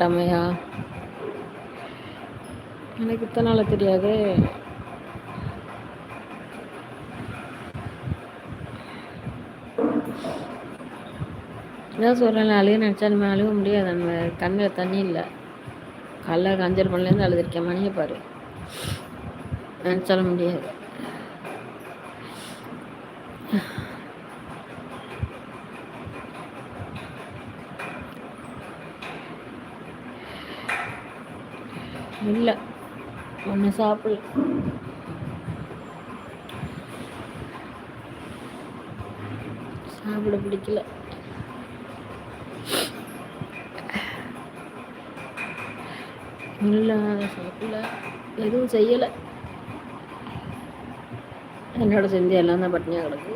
ரம்யா, எனக்கு இத்தனை நாள் தெரியாது. இதான் சொல்கிறேன், அழுக நினச்சா நம்ம அழுக முடியாது. நம்ம கண்ணில் தண்ணி இல்லை. காலைல 5:30 மணிலேருந்து அழுதுருக்கேன். மணியை பாரு, நினச்சாலும் முடியாது. இல்லை, ஒன்றும் சாப்பிடல. சாப்பிட பிடிக்கல. இல்லை, சாப்பிடல, எதுவும் செய்யலை. என்னோட செஞ்சு எல்லாம் தான் பட்டினியாக கிடக்கு.